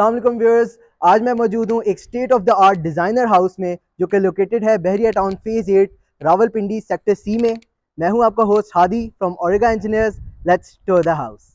अस्सलाम वालेकुम व्यूअर्स, आज मैं मौजूद हूँ एक state of the art designer house में जो कि लोकेटेड है Bahria town phase 8 Rawalpindi sector C में। मैं हूँ आपका host Hadi from Orega engineers. Let's tour the house.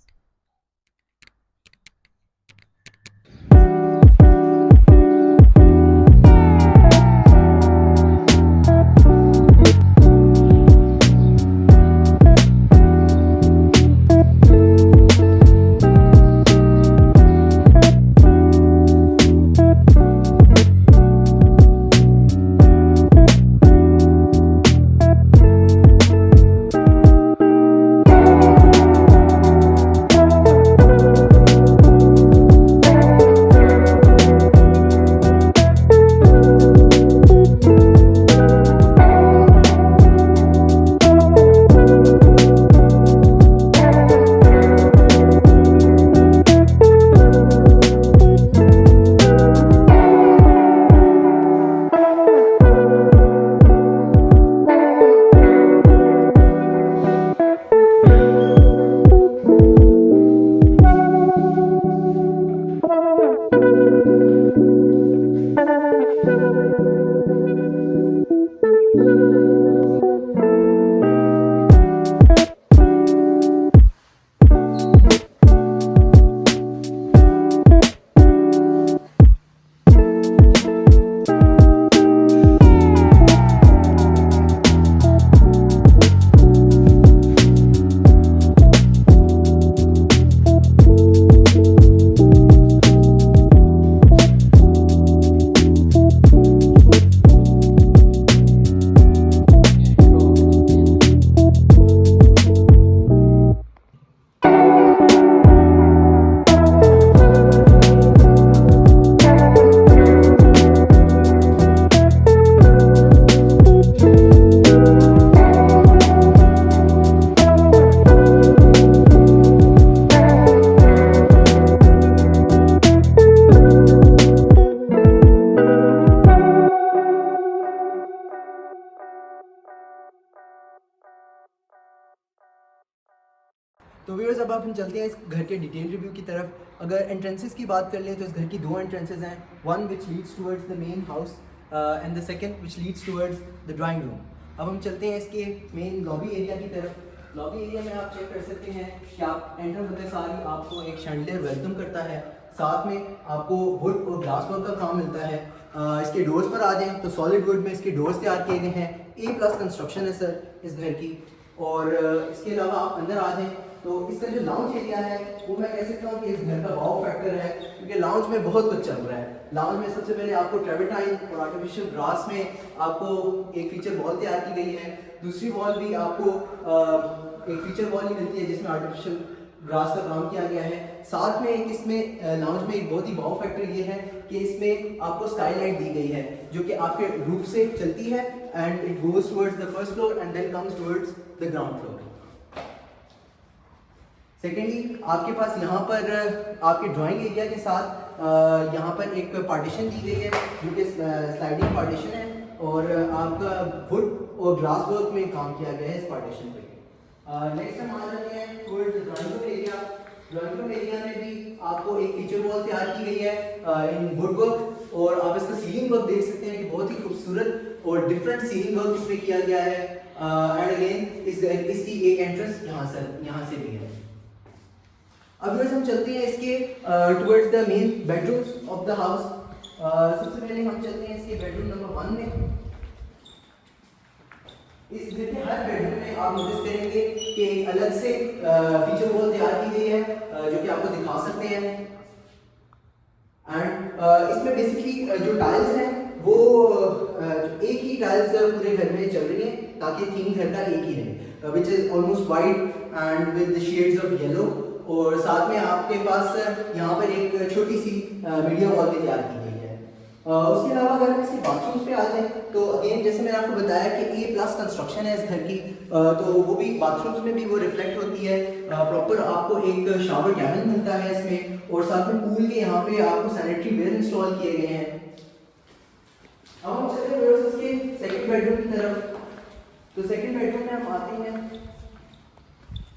तो व्यूअर्स, अब हम चलते हैं इस घर के डिटेल रिव्यू की तरफ। अगर एंट्रेंसेस की बात कर लें तो इस घर की दो एंट्रेंसेस हैं, one which leads towards the main house and the second which leads towards the drawing room. अब हम चलते हैं इसके मेन लॉबी एरिया की तरफ। लॉबी एरिया में आप चेक कर सकते हैं कि आप एंटर होते सार ही आपको एक शैंडलियर वेलकम करता है, साथ में आपको वुड और ग्लास वर्क का काम मिलता है। इसके डोर्स पर आ जाएं तो सॉलिड वुड में इसके डोर्स तैयार किए गए हैं। A+ कंस्ट्रक्शन है सर इस घर की। और इसके अलावा आप अंदर आ जाएं तो इसका जो लाउंज एरिया है वो मैं कह सकता हूँ कि इस घर का वाव फैक्टर है, क्योंकि लाउंज में बहुत कुछ चल रहा है। लाउंज में सबसे पहले आपको ट्रेवर्टाइन और आर्टिफिशियल ग्रास में आपको एक फीचर वॉल तैयार की गई है। दूसरी वॉल भी आपको एक फीचर वॉल ही मिलती है जिसमें आर्टिफिशियल ग्रास का काम किया गया है। साथ में एक इसमें लाउंज में एक बहुत ही वाव फैक्टर ये है कि इसमें आपको स्काईलाइट दी गई है जो कि आपके रूफ से चलती है and it goes towards the first floor and then comes towards the ground floor. Secondly, आपके पास यहाँ पर आपके ड्राइंग एरिया के साथ यहाँ पर एक पार्टीशन दी गई है जो कि स्लाइडिंग पार्टीशन है और आपका वुड और ग्लास वर्क में काम किया गया है इस पार्टीशन पे। नेक्स्ट हम आ जाते हैं towards drawing room area. Drawing room area में भी आपको एक फीचर वॉल तैयार की गई है इन वुड वर्क, और आप इसका सीलिंग वर्क देख सकते हैं कि बहुत ही खूबसूरत और डिफरेंट सीलिंग वर्क इसमें किया गया है। एंड अगेन इसकी एक एंट्रेंस यहाँ से भी है। अब हम चलते हैं इसके towards the main bedrooms of the house. सबसे पहले हम चलते हैं इसके बेडरूम नंबर 1 में। इस घर के हर बेडरूम में आप नोटिस करेंगे कि एक अलग से फीचर वॉल तैयार की गई है जो कि आपको दिखा सकते हैं। एंड इसमें बेसिकली जो टाइल्स हैं वो एक ही टाइल्स पूरे घर में चल रही हैं ताकि थीम घर का एक ही रहे, which is almost white and with shades of yellow. और साथ में आपके पास यहाँ पर एक छोटी सी मीडियम वॉल भी तैयार की गई है। उसके अलावा अगर हम इसके बाथरूम्स पे आ जाएं तो अगेन जैसे मैंने आपको बताया कि A+ कंस्ट्रक्शन है इस घर की, तो वो भी बाथरूम्स में भी वो रिफ्लेक्ट होती है। प्रॉपर आपको एक शावर कैबिन मिलता है इसमें, और साथ में पूल के यहाँ पे आपको सैनिटरी वेयर इंस्टॉल किए गए हैं। अब हम चलते हैं इसके सेकंड बेडरूम की तरफ। तो सेकंड बेडरूम में हम आते हैं।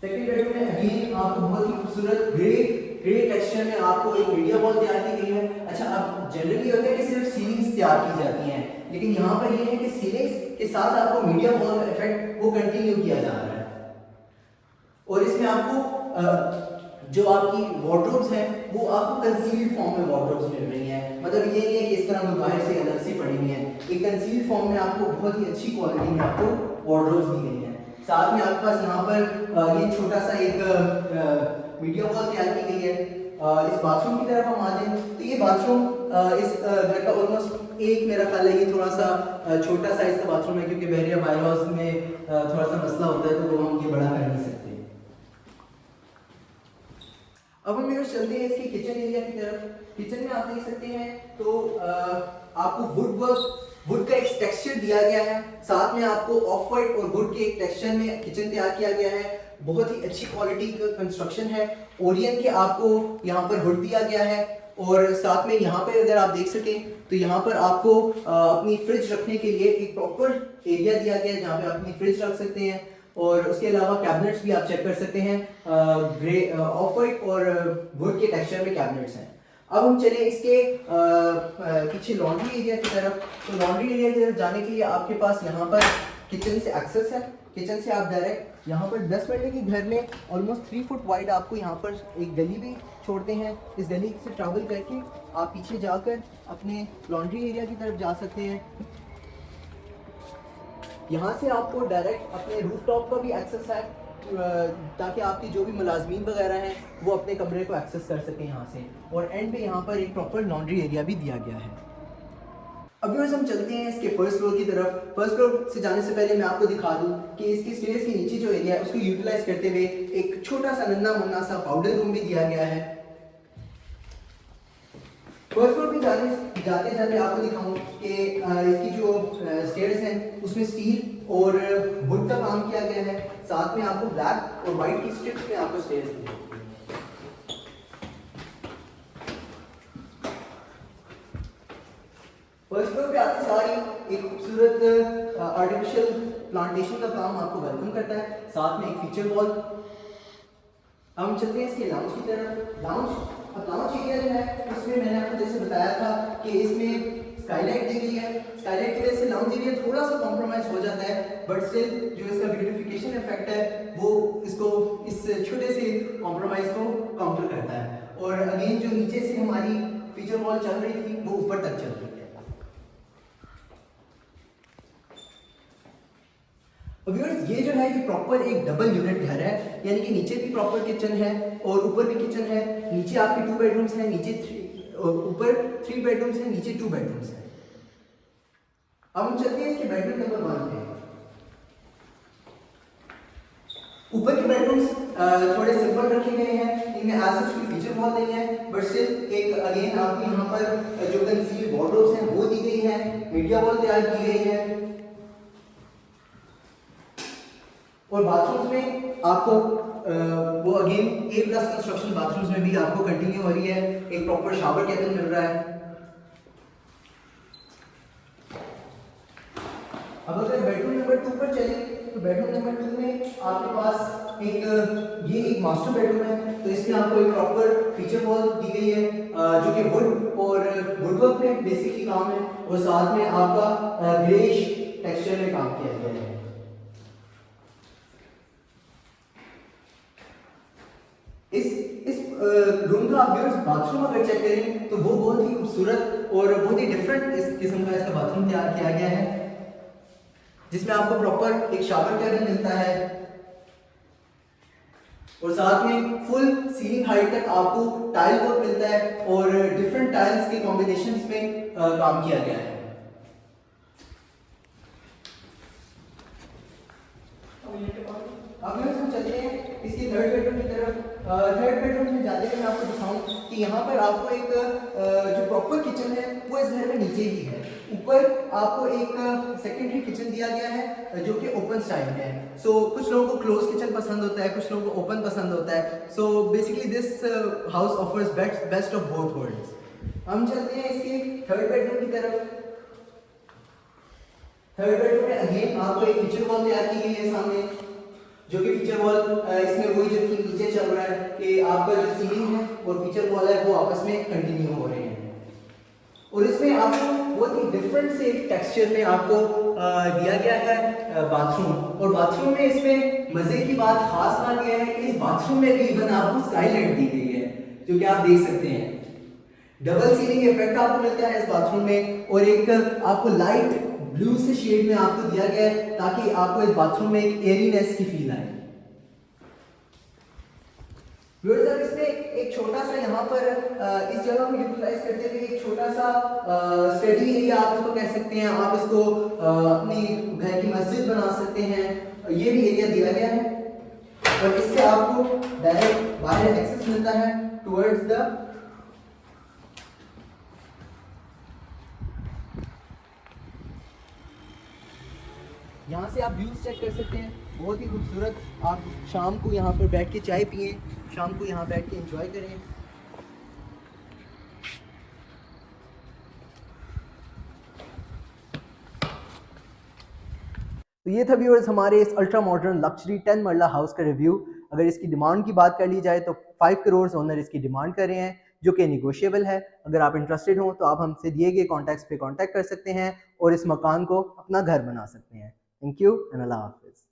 सेकंड बेडरूम में अगेन आपको बहुत ही खूबसूरत ग्रे टेक्सचर में आपको एक मीडिया वॉल तैयार की गई है जनरली होता है कि सिर्फ सीलिंग्स तैयार की जाती हैं, लेकिन यहाँ पर ये है कि सीलिंग्स के साथ आपको मीडियम वॉल इफेक्ट वो कंटिन्यू किया जा रहा है। और इसमें आपको जो आपकी वार्डरोब्स हैं वो आपको कंसील्ड फॉर्म में वार्डरोब्स मिल रही हैं। मतलब ये नहीं है कि इस तरह वो बाहर से अलग से पड़ी हुई हैं, एक कंसील्ड फॉर्म में आपको बहुत ही अच्छी क्वालिटी में आपको वार्डरोब्स दी गई हैं। साथ में आपके पास यहाँ पर ये छोटा सा एक मीडिया वॉल तैयार की गई है। इस बाथरूम की तरफ हम आ जाएं तो ये बाथरूम इस घर का ऑलमोस्ट एक, मेरा ख्याल है ये थोड़ा सा छोटा साइज का बाथरूम है, क्योंकि बहरिया बायलॉज में थोड़ा सा मसला होता है तो वो हम ये बड़ा कर नहीं सकते। अब हम ये चलते हैं इसकी किचन एरिया की तरफ। किचन में आप देख सकते हैं तो आपको वुड का एक टेक्सचर दिया गया है, साथ में आपको ऑफ वाइट और वुड के एक टेक्सचर में किचन तैयार किया गया है। बहुत ही अच्छी क्वालिटी का कंस्ट्रक्शन है। ओरियन के आपको यहाँ पर हुड दिया गया है, और साथ में यहाँ पे अगर आप देख सकें तो यहाँ पर आपको अपनी फ्रिज रखने के लिए एक प्रॉपर एरिया दिया गया है जहाँ पे आप अपनी फ्रिज रख सकते हैं। और उसके अलावा कैबिनेट्स भी आप चेक कर सकते हैं, ग्रे ऑफ वाइट और वुड के टेक्सचर में कैबिनेट्स हैं। अब हम चले इसके पीछे लॉन्ड्री एरिया की तरफ। तो लॉन्ड्री एरिया की तरफ जाने के लिए आपके पास यहाँ पर किचन से एक्सेस है। किचन से आप डायरेक्ट यहाँ पर 10 मरले के घर में ऑलमोस्ट 3 फुट वाइड आपको यहाँ पर एक गली भी छोड़ते हैं। इस गली से ट्रैवल करके आप पीछे जाकर अपने लॉन्ड्री एरिया की तरफ जा सकते हैं। यहाँ से आपको डायरेक्ट अपने रूफ टॉप का भी एक्सेस है, ताकि आपकी जो भी मुलाजमीन वगैरह हैं वो अपने कमरे को एक्सेस कर सकें यहाँ से। और एंड पे यहाँ पर एक प्रॉपर लॉन्ड्री एरिया भी दिया गया है। अब व्यूअर्स हम चलते हैं इसके फर्स्ट फ्लोर की तरफ। फर्स्ट फ्लोर से जाने से पहले मैं आपको दिखा दूं कि इसकी स्टेयर्स के नीचे जो एरिया है उसको यूटिलाइज करते हुए एक छोटा सा नन्ना मुन्ना सा पाउडर रूम भी दिया गया है। फर्स्ट फ्लोर पे जाते जाते आपको दिखाऊं कि इसकी जो स्टेयर्स हैं उसमें स्टील और वुड का काम किया गया है। साथ में आपको ब्लैक और वाइट की स्ट्रिप्स में आपको स्टेयर्स दी हैं। फर्स्ट फ्लोर पे आते सारी एक खूबसूरत आर्टिफिशियल प्लांटेशन का काम आपको वेलकम करता है, साथ में एक फीचर वॉल। हम चलते हैं इसके लाउंज की तरफ। लाउंज एरिया जो है उसमें मैंने आपको जैसे बताया था कि इसमें स्काईलाइट दी गई है। स्काईलाइट की वजह से लाउंज एरिया थोड़ा सा कॉम्प्रोमाइज हो जाता है, बट स्टिल जो इसका ब्यूटिफिकेशन इफेक्ट है वो इसको इस छोटे से कॉम्प्रोमाइज को काउंटर करता है। और अगेन जो नीचे से हमारी फीचर वॉल चल रही थी वो ऊपर तक चल रही है। व्यूअर्स ये जो है ये प्रॉपर एक डबल यूनिट घर है, यानी कि नीचे भी प्रॉपर किचन है और ऊपर भी किचन है। नीचे आपके 2 बेडरूम्स हैं, ऊपर 3 बेडरूम्स हैं, नीचे 2 बेडरूम्स हैं। अब हम चलते हैं इसके बेडरूम नंबर 1 पे। ऊपर के बेडरूम्स थोड़े सिंपल रखे गए हैं, इनमें एज सच कोई फीचर वॉल नहीं है, बट स्टिल एक अगेन आपको यहाँ पर जो कंसील्ड वार्डरोब्स हैं वो दी गई है, मीडिया वॉल तैयार की गई है। और बाथरूम्स में आपको वो अगेन A+ कंस्ट्रक्शन बाथरूम्स में भी आपको कंटिन्यू हो रही है। एक प्रॉपर शावर कैबिन मिल रहा है। अब अगर बेडरूम नंबर 2 पर चले तो बेडरूम नंबर 2 में आपके पास एक मास्टर बेडरूम है। तो इसमें आपको एक प्रॉपर फीचर वॉल दी गई है जो कि वुड और वुडवर्क में बेसिकली काम है, और साथ में आपका ग्रेइश टेक्सचर में काम किया गया है। इस रूम का आप व्यूअर्स बाथरूम अगर चेक करें तो वो बहुत ही खूबसूरत और बहुत ही डिफरेंट इस किस्म का इसका बाथरूम तैयार किया गया है, जिसमें आपको प्रॉपर एक शावर कैबिन मिलता है और साथ में फुल सीलिंग हाइट तक आपको टाइल वर्क मिलता है और डिफरेंट टाइल्स के कॉम्बिनेशंस में काम किया गया है। अब हम चलते हैं इसकी थर्ड बेडरूम की तरफ। थर्ड बेडरूम में जाते हुए मैं आपको दिखाऊं कि यहाँ पर आपको एक जो प्रॉपर किचन है वो इस घर में नीचे ही है। ऊपर आपको एक सेकेंडरी किचन दिया गया है जो कि ओपन स्टाइल में है। सो कुछ लोगों को क्लोज किचन पसंद होता है, कुछ लोगों को ओपन पसंद होता है। So basically this house offers best of both worlds. हम चलते हैं इसके थर्ड बेडरूम की तरफ। थर्ड बेडरूम में अगेन आपको एक फीचर वॉल तैयार की गई है सामने, जो कि फीचर वॉल इसमें वही जो कि नीचे चल रहा है कि आपका जो सीलिंग है और फीचर वॉल है वो आपस में कंटिन्यू हो रहे हैं। डिफरेंट से टेक्सचर में आपको दिया गया है बाथरूम। और बाथरूम में इसमें मजे की बात खास बात यह है कि इस बाथरूम में भी इवन आपको स्काईलाइट दी गई है, जो कि आप देख सकते हैं। डबल सीलिंग इफेक्ट आपको मिलता है इस बाथरूम में, और एक आपको लाइट ब्लू से शेड में आपको दिया गया है ताकि आपको इस बाथरूम में एक एरीनेस की फील आए। व्यूअर्स, अब इसमें एक छोटा सा यहाँ पर इस जगह को यूटिलाइज करते हुए एक छोटा सा स्टडी एरिया आप इसको कह सकते हैं, आप इसको अपनी घर की मस्जिद बना सकते हैं, ये भी एरिया दिया गया है। और इससे आपको डायरेक्ट बाहर एक्सेस मिलता है टुवर्ड्स द यहाँ से आप व्यूज चेक कर सकते हैं, बहुत ही खूबसूरत। आप शाम को यहाँ पर बैठ के चाय पिए, शाम को यहाँ बैठ के एंजॉय करें। तो ये था व्यूअर्स हमारे इस अल्ट्रा मॉडर्न लग्जरी 10 मरला हाउस का रिव्यू। अगर इसकी डिमांड की बात कर ली जाए तो 5 करोड़ ओनर इसकी डिमांड कर रहे हैं, जो कि निगोशिएबल है। अगर आप इंटरेस्टेड हो तो आप हमसे दिए गए कॉन्टैक्ट्स पे कॉन्टैक्ट कर सकते हैं और इस मकान को अपना घर बना सकते हैं। थैंक यू एंड अल्लाह हाफिज़।